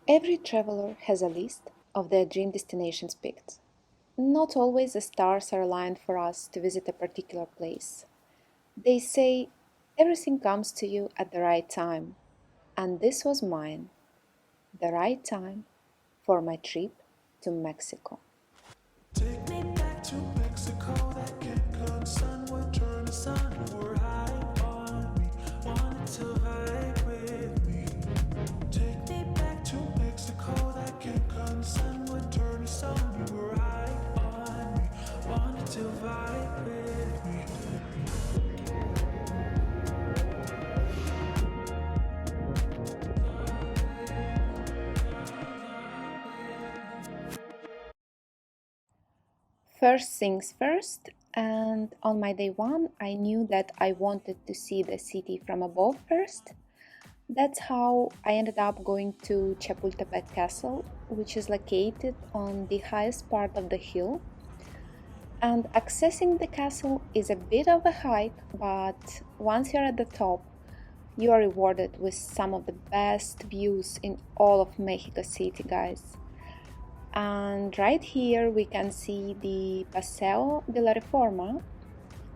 Every traveler has a list of their dream destinations picked. Not always the stars are aligned for us to visit a particular place. They say everything comes to you at the right time, and this was mine, the right time for my trip to Mexico. Take me back to Mexico, that Cancun sun will turn to sun. You were high on me, wanted to vibe with me. Take me back to Mexico, that Cancun sun will turn to sun. You were high on me, wanted to vibe with me. First things first, and on my day one, I knew that I wanted to see the city from above first. That's how I ended up going to Chapultepec Castle, which is located on the highest part of the hill. And accessing the castle is a bit of a hike, but once you're at the top, you are rewarded with some of the best views in all of Mexico City, guys. And right here we can see the Paseo de la Reforma,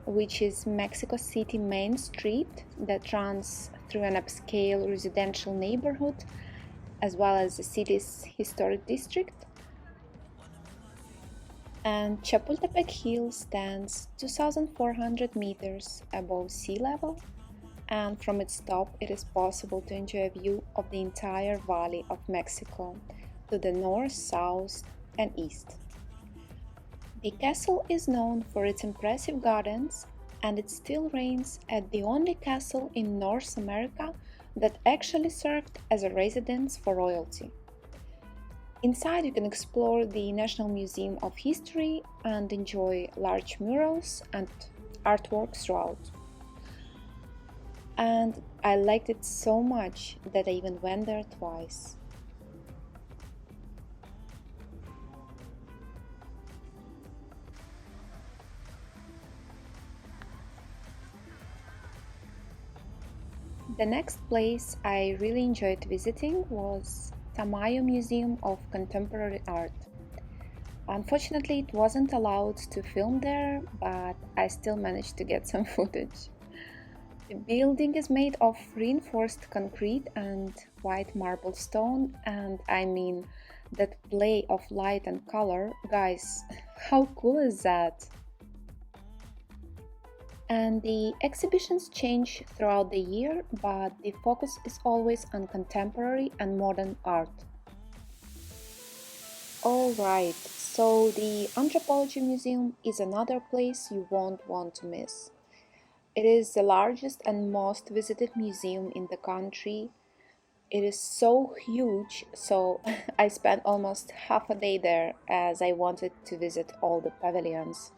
which is Mexico City main street that runs through an upscale residential neighborhood as well as the city's historic district. And Chapultepec Hill stands 2,400 meters above sea level, and from its top it is possible to enjoy a view of the entire Valley of Mexico to the north, south, and east. The castle is known for its impressive gardens, and it still reigns as the only castle in North America that actually served as a residence for royalty. Inside, you can explore the National Museum of History and enjoy large murals and artworks throughout. And I liked it so much that I even went there twice. The next place I really enjoyed visiting was Tamayo Museum of Contemporary Art. Unfortunately, it wasn't allowed to film there, but I still managed to get some footage. The building is made of reinforced concrete and white marble stone, and I mean that play of light and color, guys, how cool is that? And the exhibitions change throughout the year, but the focus is always on contemporary and modern art. Alright, so the Anthropology Museum is another place you won't want to miss. It is the largest and most visited museum in the country. It is so huge, so I spent almost half a day there as I wanted to visit all the pavilions.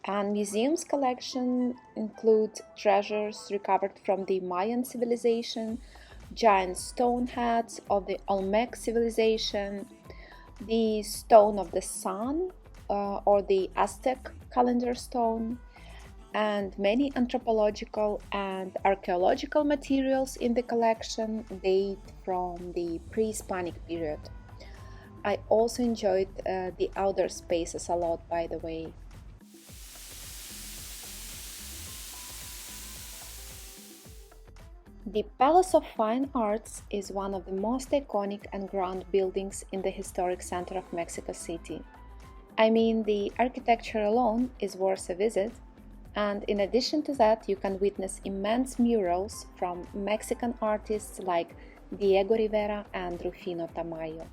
And museum's collection include treasures recovered from the Mayan civilization, giant stone heads of the Olmec civilization, the stone of the sun or the Aztec calendar stone, and many anthropological and archaeological materials in the collection date from the pre-Hispanic period. I also enjoyed the outdoor spaces a lot, by the way. The Palace of Fine Arts is one of the most iconic and grand buildings in the historic center of Mexico City. I mean, the architecture alone is worth a visit, and in addition to that, you can witness immense murals from Mexican artists like Diego Rivera and Rufino Tamayo.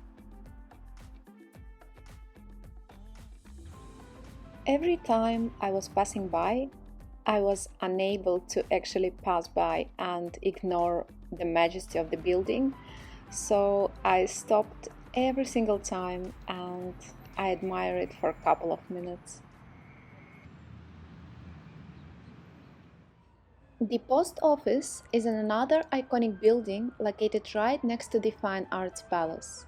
Every time I was passing by, I was unable to actually pass by and ignore the majesty of the building, so I stopped every single time and I admired it for a couple of minutes. The post office is another iconic building located right next to the Fine Arts Palace.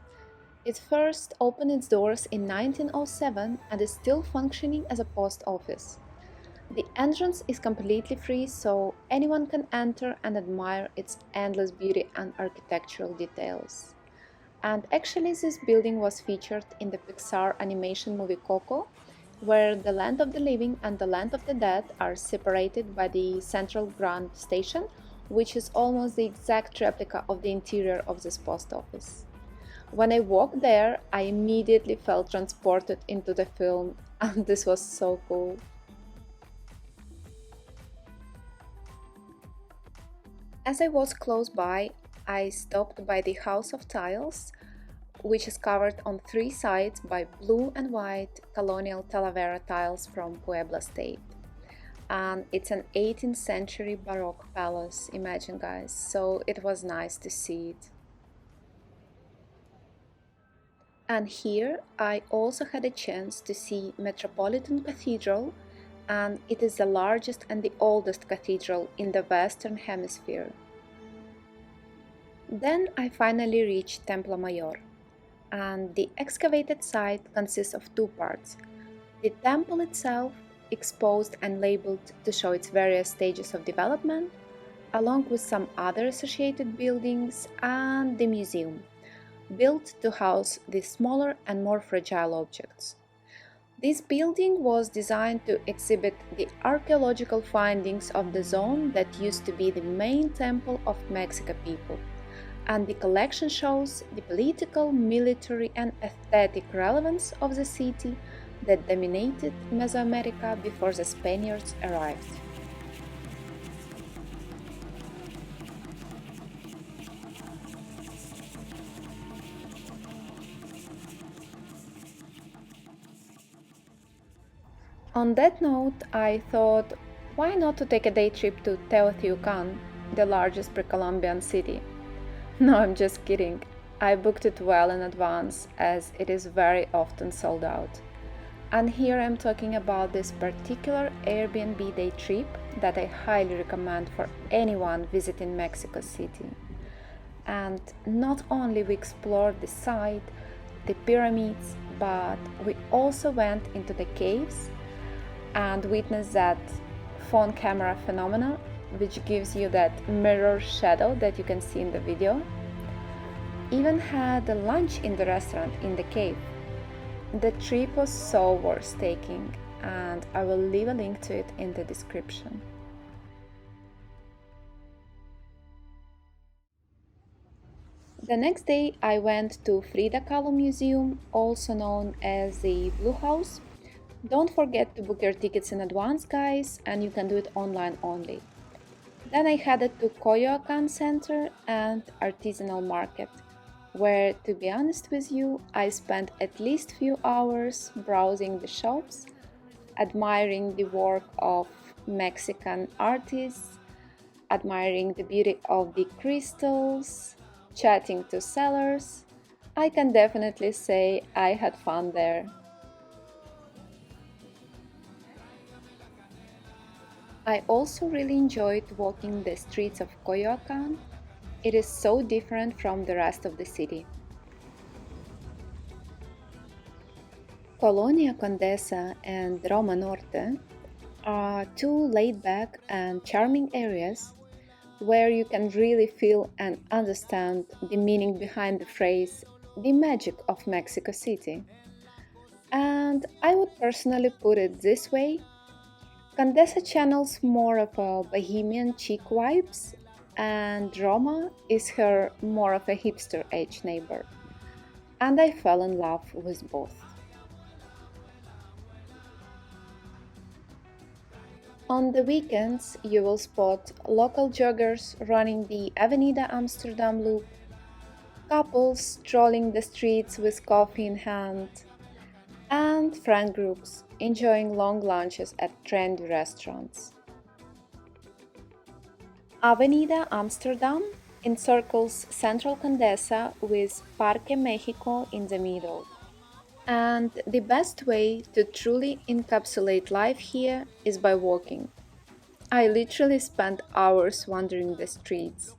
It first opened its doors in 1907 and is still functioning as a post office. The entrance is completely free, so anyone can enter and admire its endless beauty and architectural details. And actually, this building was featured in the Pixar animation movie Coco, where the land of the living and the land of the dead are separated by the Central Grand Station, which is almost the exact replica of the interior of this post office. When I walked there, I immediately felt transported into the film, and this was so cool. As I was close by, I stopped by the House of Tiles, which is covered on three sides by blue and white colonial Talavera tiles from Puebla State. And it's an 18th century Baroque palace, imagine guys, so it was nice to see it. And here I also had a chance to see Metropolitan Cathedral, and it is the largest and the oldest cathedral in the Western Hemisphere. Then I finally reached Templo Mayor, and the excavated site consists of two parts. The temple itself, exposed and labeled to show its various stages of development, along with some other associated buildings, and the museum, built to house the smaller and more fragile objects. This building was designed to exhibit the archaeological findings of the zone that used to be the main temple of Mexican people, and the collection shows the political, military, and aesthetic relevance of the city that dominated Mesoamerica before the Spaniards arrived. On that note, I thought, why not to take a day trip to Teotihuacán, the largest pre-Columbian city? No, I'm just kidding. I booked it well in advance as it is very often sold out. And here I'm talking about this particular Airbnb day trip that I highly recommend for anyone visiting Mexico City. And not only we explored the site, the pyramids, but we also went into the caves and witnessed that phone camera phenomena, which gives you that mirror shadow that you can see in the video. Even had a lunch in the restaurant in the cave. The trip was so worth taking, and I will leave a link to it in the description. The next day I went to Frida Kahlo Museum, also known as the Blue House. Don't forget to book your tickets in advance, guys, and you can do it online only. Then I headed to Coyoacan Center and Artisanal Market, where, to be honest with you, I spent at least few hours browsing the shops, admiring the work of Mexican artists, admiring the beauty of the crystals, chatting to sellers. I can definitely say I had fun there. I also really enjoyed walking the streets of Coyoacan. It is so different from the rest of the city. Colonia Condesa and Roma Norte are two laid-back and charming areas where you can really feel and understand the meaning behind the phrase "the magic of Mexico City." And I would personally put it this way: Condesa channels more of a bohemian chic vibes, and Roma is her more of a hipster age neighbor. And I fell in love with both. On the weekends, you will spot local joggers running the Avenida Amsterdam loop, couples strolling the streets with coffee in hand, and friend groups enjoying long lunches at trendy restaurants. Avenida Amsterdam encircles central Condesa with Parque Mexico in the middle. And the best way to truly encapsulate life here is by walking. I literally spent hours wandering the streets.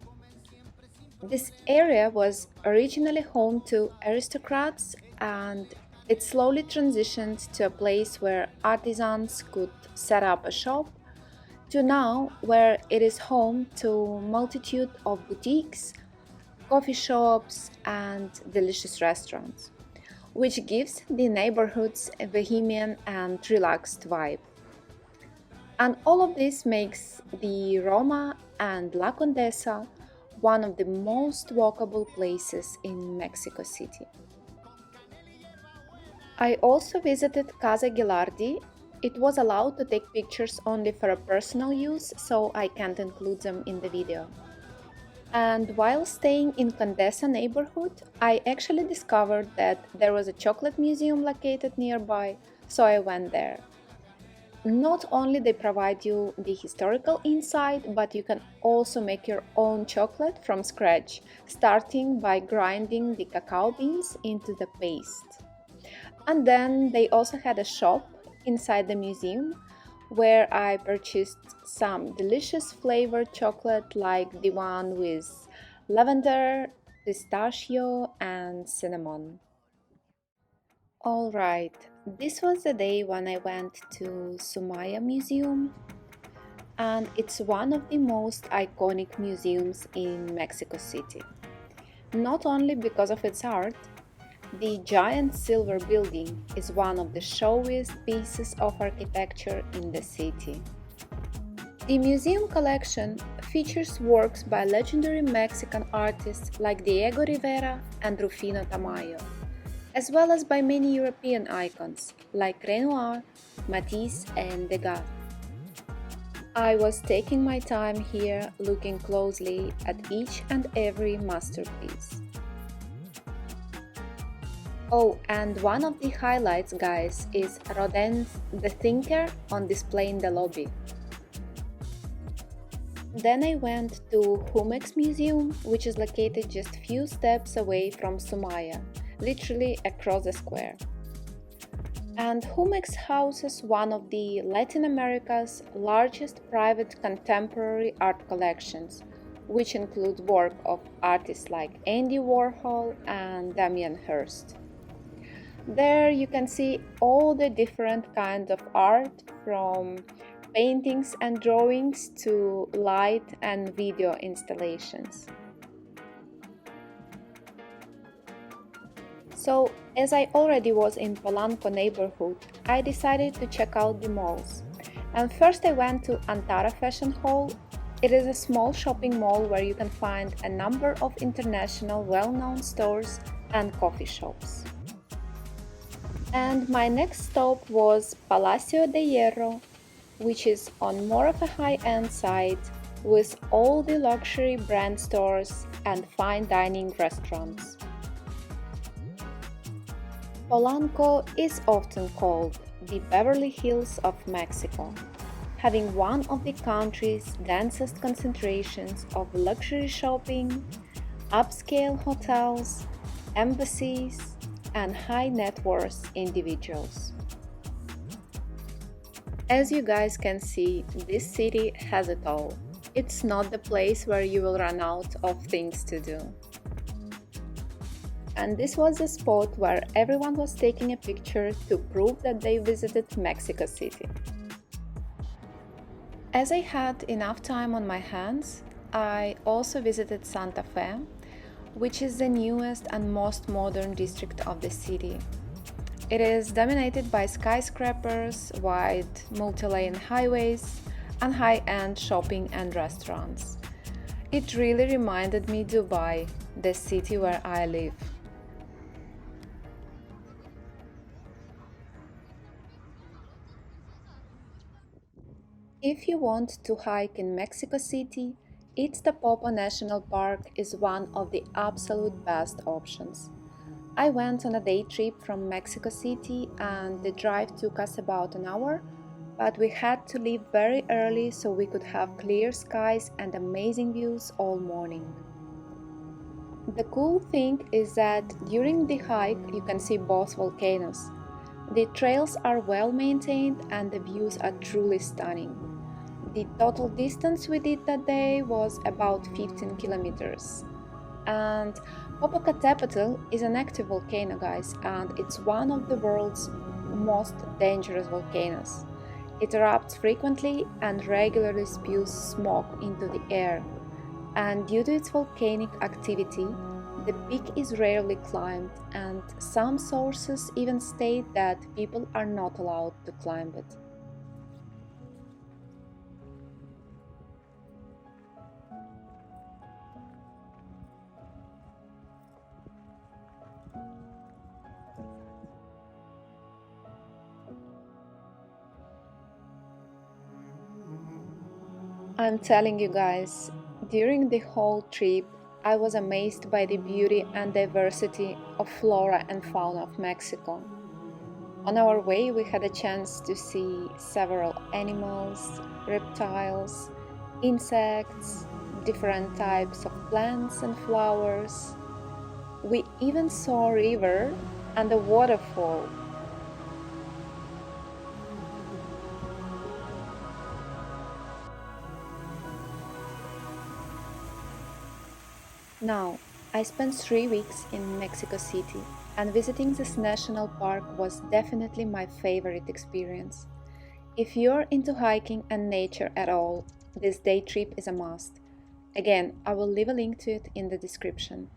This area was originally home to aristocrats, and it slowly transitioned to a place where artisans could set up a shop, to now where it is home to multitude of boutiques, coffee shops, and delicious restaurants, which gives the neighborhoods a bohemian and relaxed vibe. And all of this makes the Roma and La Condesa one of the most walkable places in Mexico City. I also visited Casa Gilardi. It was allowed to take pictures only for a personal use, so I can't include them in the video. And while staying in Condesa neighborhood, I actually discovered that there was a chocolate museum located nearby, so I went there. Not only they provide you the historical insight, but you can also make your own chocolate from scratch, starting by grinding the cacao beans into the paste. And then they also had a shop inside the museum where I purchased some delicious flavored chocolate like the one with lavender, pistachio, and cinnamon. Alright, this was the day when I went to Sumaya Museum, and it's one of the most iconic museums in Mexico City. Not only because of its art, the giant silver building is one of the showiest pieces of architecture in the city. The museum collection features works by legendary Mexican artists like Diego Rivera and Rufino Tamayo, as well as by many European icons like Renoir, Matisse, and Degas. I was taking my time here looking closely at each and every masterpiece. Oh, and one of the highlights, guys, is Rodin's The Thinker on display in the lobby. Then I went to Jumex Museum, which is located just few steps away from Sumaya, literally across the square. And Jumex houses one of the Latin America's largest private contemporary art collections, which include work of artists like Andy Warhol and Damien Hirst. There you can see all the different kinds of art, from paintings and drawings to light and video installations. So, as I already was in Polanco neighborhood, I decided to check out the malls. And first I went to Antara Fashion Hall. It is a small shopping mall where you can find a number of international well-known stores and coffee shops. And my next stop was Palacio de Hierro, which is on more of a high-end side with all the luxury brand stores and fine dining restaurants. Polanco is often called the Beverly Hills of Mexico, having one of the country's densest concentrations of luxury shopping, upscale hotels, embassies, and high net worth individuals. As you guys can see, this city has it all. It's not the place where you will run out of things to do. And this was the spot where everyone was taking a picture to prove that they visited Mexico City. As I had enough time on my hands, I also visited Santa Fe, which is the newest and most modern district of the city. It is dominated by skyscrapers, wide multi-lane highways, and high-end shopping and restaurants. It really reminded me Dubai, the city where I live. If you want to hike in Mexico City, Ixtapopo National Park is one of the absolute best options. I went on a day trip from Mexico City and the drive took us about an hour, but we had to leave very early so we could have clear skies and amazing views all morning. The cool thing is that during the hike you can see both volcanoes. The trails are well maintained and the views are truly stunning. The total distance we did that day was about 15 kilometers. And Popocatépetl is an active volcano, guys, and it's one of the world's most dangerous volcanoes. It erupts frequently and regularly spews smoke into the air. and due to its volcanic activity, the peak is rarely climbed, and some sources even state that people are not allowed to climb it. I'm telling you guys, during the whole trip, I was amazed by the beauty and diversity of flora and fauna of Mexico. On our way, we had a chance to see several animals, reptiles, insects, different types of plants and flowers. We even saw a river and a waterfall. Now, I spent 3 weeks in Mexico City, and visiting this national park was definitely my favorite experience. If you're into hiking and nature at all, this day trip is a must. Again, I will leave a link to it in the description.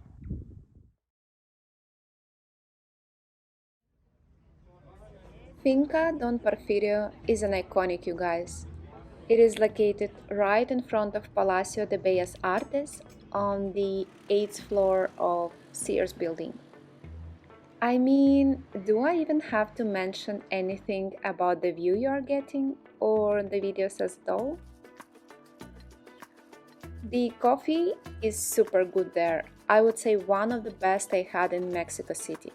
Finca Don Porfirio is an iconic, you guys. It is located right in front of Palacio de Bellas Artes on the 8th floor of Sears building. I mean, do I even have to mention anything about the view you are getting, or the video says so? The coffee is super good there. I would say one of the best I had in Mexico City.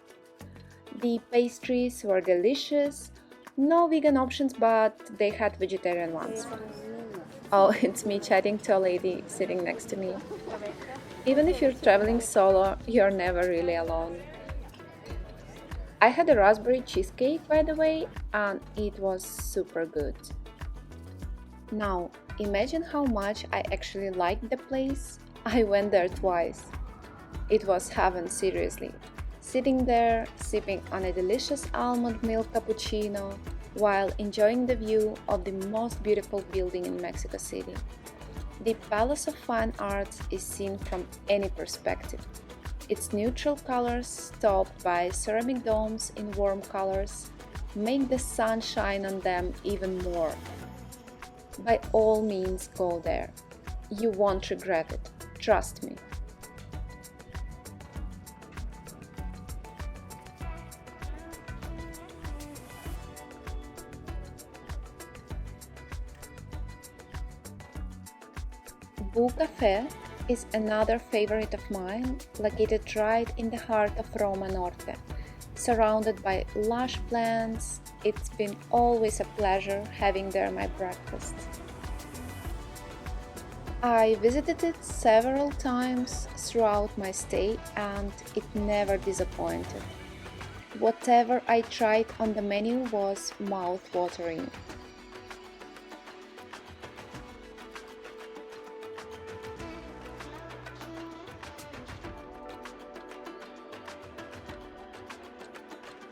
The pastries were delicious. No vegan options, but they had vegetarian ones. Oh, it's me chatting to a lady sitting next to me. Even if you're traveling solo, you're never really alone. I had a raspberry cheesecake, by the way, and it was super good. Now, imagine how much I actually liked the place. I went there twice. It was heaven, seriously. Sitting there, sipping on a delicious almond milk cappuccino, while enjoying the view of the most beautiful building in Mexico City. The Palace of Fine Arts is seen from any perspective. Its neutral colors, topped by ceramic domes in warm colors, make the sun shine on them even more. By all means, go there. You won't regret it, trust me. Boo Cafe is another favorite of mine, located right in the heart of Roma Norte. Surrounded by lush plants, it's been always a pleasure having there my breakfast. I visited it several times throughout my stay and it never disappointed. Whatever I tried on the menu was mouth-watering.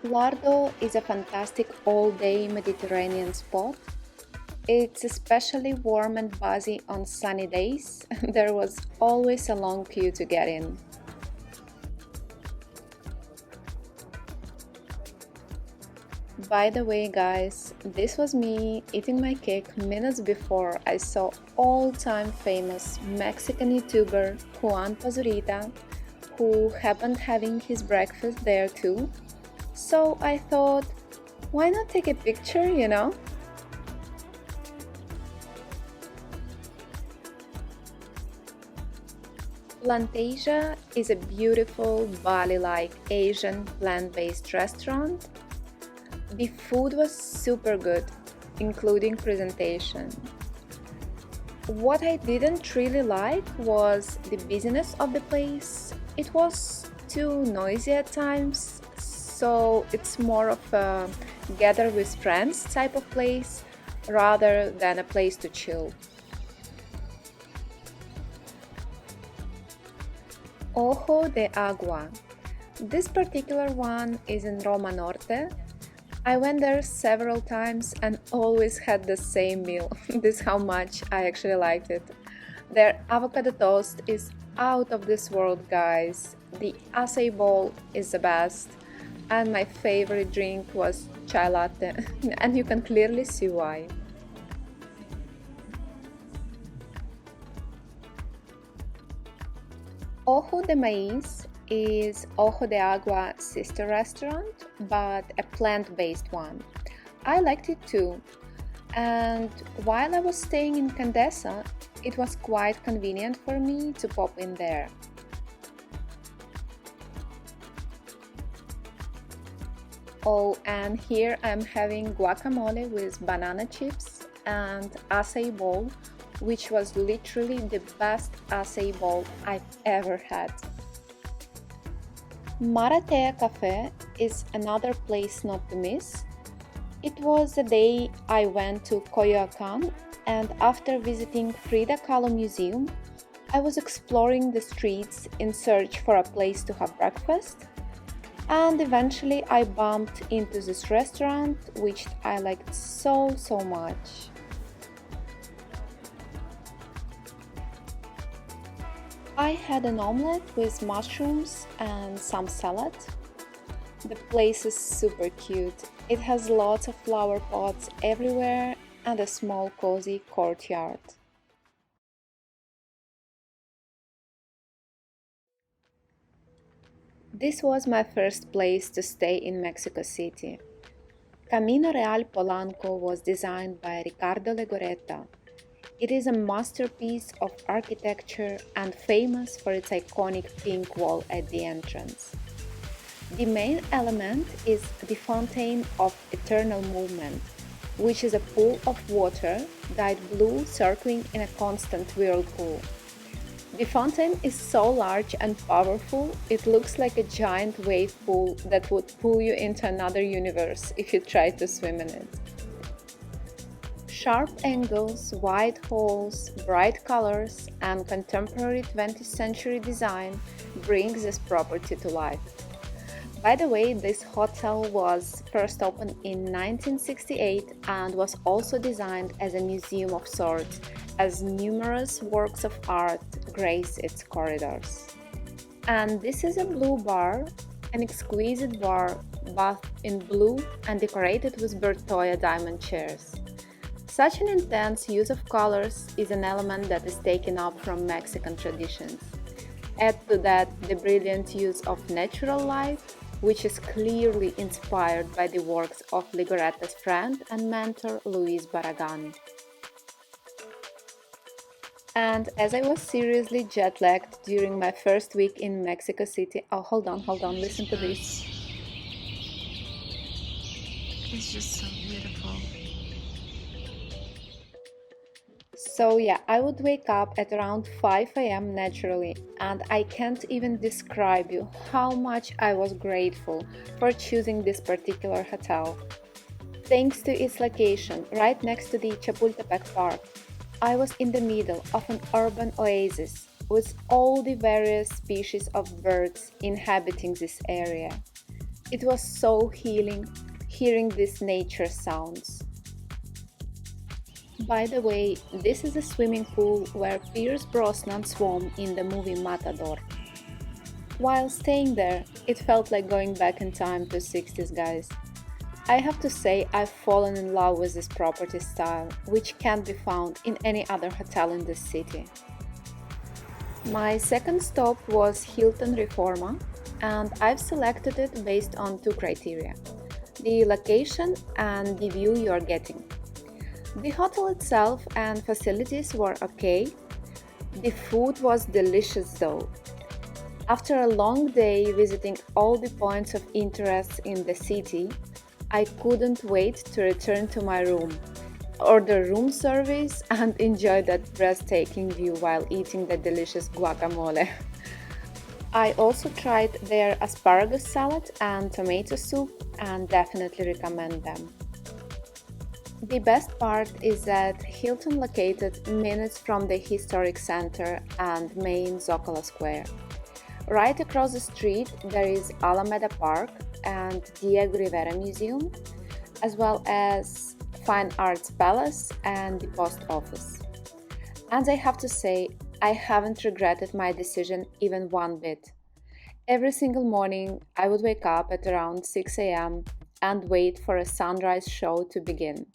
Lardo is a fantastic all-day Mediterranean spot. It's especially warm and buzzy on sunny days. There was always a long queue to get in. By the way, guys, this was me eating my cake minutes before I saw all-time famous Mexican YouTuber Juan Pazurita, who happened having his breakfast there too. So I thought, why not take a picture, you know? Plantasia is a beautiful Bali-like Asian plant-based restaurant. The food was super good, including presentation. What I didn't really like was the busyness of the place. It was too noisy at times, so it's more of a gather with friends type of place rather than a place to chill. Ojo de Agua. This particular one is in Roma Norte. I went there several times and always had the same meal. This is how much I actually liked it. Their avocado toast is out of this world, guys. The acai bowl is the best, and my favorite drink was chai latte, and you can clearly see why. Ojo de Maíz is Ojo de Agua sister restaurant, but a plant-based one. I liked it too, and while I was staying in Condesa, it was quite convenient for me to pop in there. Oh, and here I'm having guacamole with banana chips and acai bowl, which was literally the best acai bowl I've ever had. Maratea Cafe is another place not to miss. It was the day I went to Coyoacán, and after visiting Frida Kahlo Museum, I was exploring the streets in search for a place to have breakfast, and eventually I bumped into this restaurant which I liked so much. I had an omelette with mushrooms and some salad. The place is super cute. It has lots of flower pots everywhere and a small cozy courtyard. This was my first place to stay in Mexico City. Camino Real Polanco was designed by Ricardo Legoretta. It is a masterpiece of architecture and famous for its iconic pink wall at the entrance. The main element is the Fountain of Eternal Movement, which is a pool of water dyed blue circling in a constant whirlpool. The fountain is so large and powerful, it looks like a giant wave pool that would pull you into another universe if you tried to swim in it. Sharp angles, wide halls, bright colors, and contemporary 20th century design brings this property to life. By the way, this hotel was first opened in 1968 and was also designed as a museum of sorts, as numerous works of art grace its corridors. And this is a blue bar, an exquisite bar bathed in blue and decorated with Bertoia diamond chairs. Such an intense use of colors is an element that is taken up from Mexican traditions. Add to that the brilliant use of natural light, which is clearly inspired by the works of Legoretta's friend and mentor Luís Barragán. And as I was seriously jet-lagged during my first week in Mexico City, oh, hold on, listen to this. It's just so beautiful. So yeah, I would wake up at around 5 a.m. naturally, and I can't even describe you how much I was grateful for choosing this particular hotel. Thanks to its location right next to the Chapultepec Park, I was in the middle of an urban oasis with all the various species of birds inhabiting this area. It was so healing hearing these nature sounds. By the way, this is a swimming pool where Pierce Brosnan swam in the movie Matador. While staying there, it felt like going back in time to 60s, guys. I have to say I've fallen in love with this property style, which can't be found in any other hotel in this city. My second stop was Hilton Reforma, and I've selected it based on two criteria: the location and the view you're getting. The hotel itself and facilities were okay. The food was delicious though. After a long day visiting all the points of interest in the city, I couldn't wait to return to my room, order room service, and enjoy that breathtaking view while eating the delicious guacamole. I also tried their asparagus salad and tomato soup and definitely recommend them. The best part is that Hilton located minutes from the historic center and main Zocalo Square. Right across the street there is Alameda Park and Diego Rivera Museum, as well as Fine Arts Palace and the Post Office. And I have to say, I haven't regretted my decision even one bit. Every single morning, I would wake up at around 6 a.m. and wait for a sunrise show to begin.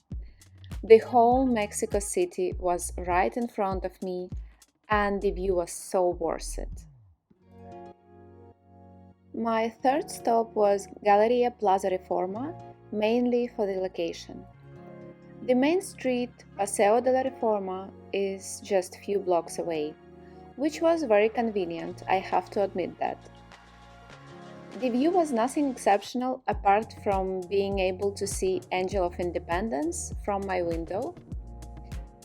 The whole Mexico City was right in front of me, and the view was so worth it. My third stop was Galleria Plaza Reforma, mainly for the location. The main street, Paseo de la Reforma, is just a few blocks away, which was very convenient, I have to admit that. The view was nothing exceptional apart from being able to see Angel of Independence from my window.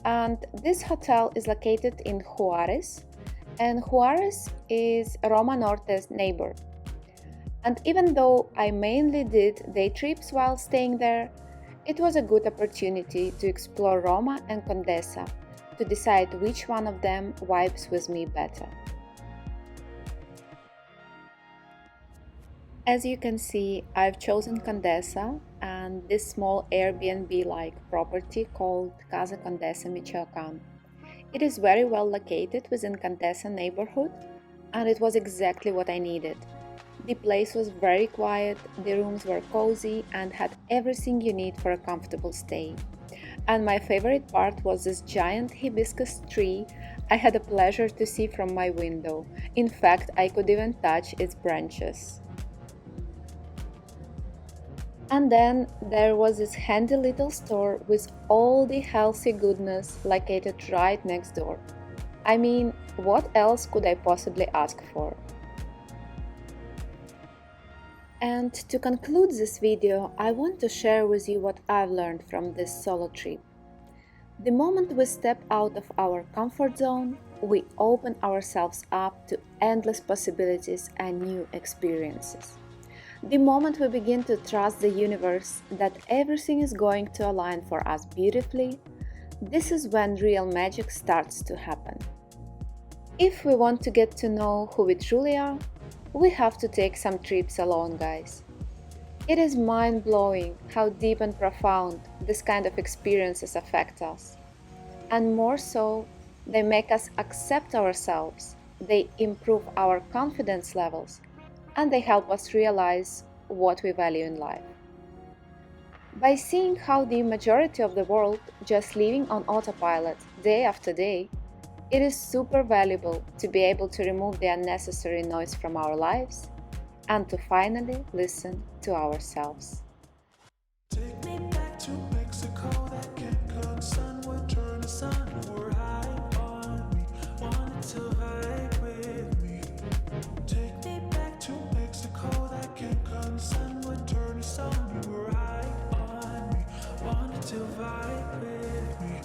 And this hotel is located in Juarez, and Juarez is Roma Norte's neighbor. And even though I mainly did day trips while staying there, it was a good opportunity to explore Roma and Condesa to decide which one of them vibes with me better. As you can see, I've chosen Condesa and this small Airbnb-like property called Casa Condesa Michoacán. It is very well located within Condesa neighborhood, and it was exactly what I needed. The place was very quiet, the rooms were cozy and had everything you need for a comfortable stay. And my favorite part was this giant hibiscus tree I had the pleasure to see from my window. In fact, I could even touch its branches. And then there was this handy little store with all the healthy goodness located right next door. I mean, what else could I possibly ask for? And to conclude this video, I want to share with you what I've learned from this solo trip. The moment we step out of our comfort zone, we open ourselves up to endless possibilities and new experiences. The moment we begin to trust the universe that everything is going to align for us beautifully, this is when real magic starts to happen. If we want to get to know who we truly are, we have to take some trips alone, guys. It is mind-blowing how deep and profound this kind of experiences affect us. And more so, they make us accept ourselves, they improve our confidence levels, and they help us realize what we value in life. By seeing how the majority of the world just living on autopilot day after day, it is super valuable to be able to remove the unnecessary noise from our lives and to finally listen to ourselves. Take me back to Mexico, that Cancun sun would turn to sun. You were high on me, wanted to vibe with me. Take me back to Mexico, that Cancun sun would turn to sun. You were high on me, wanted to vibe with me.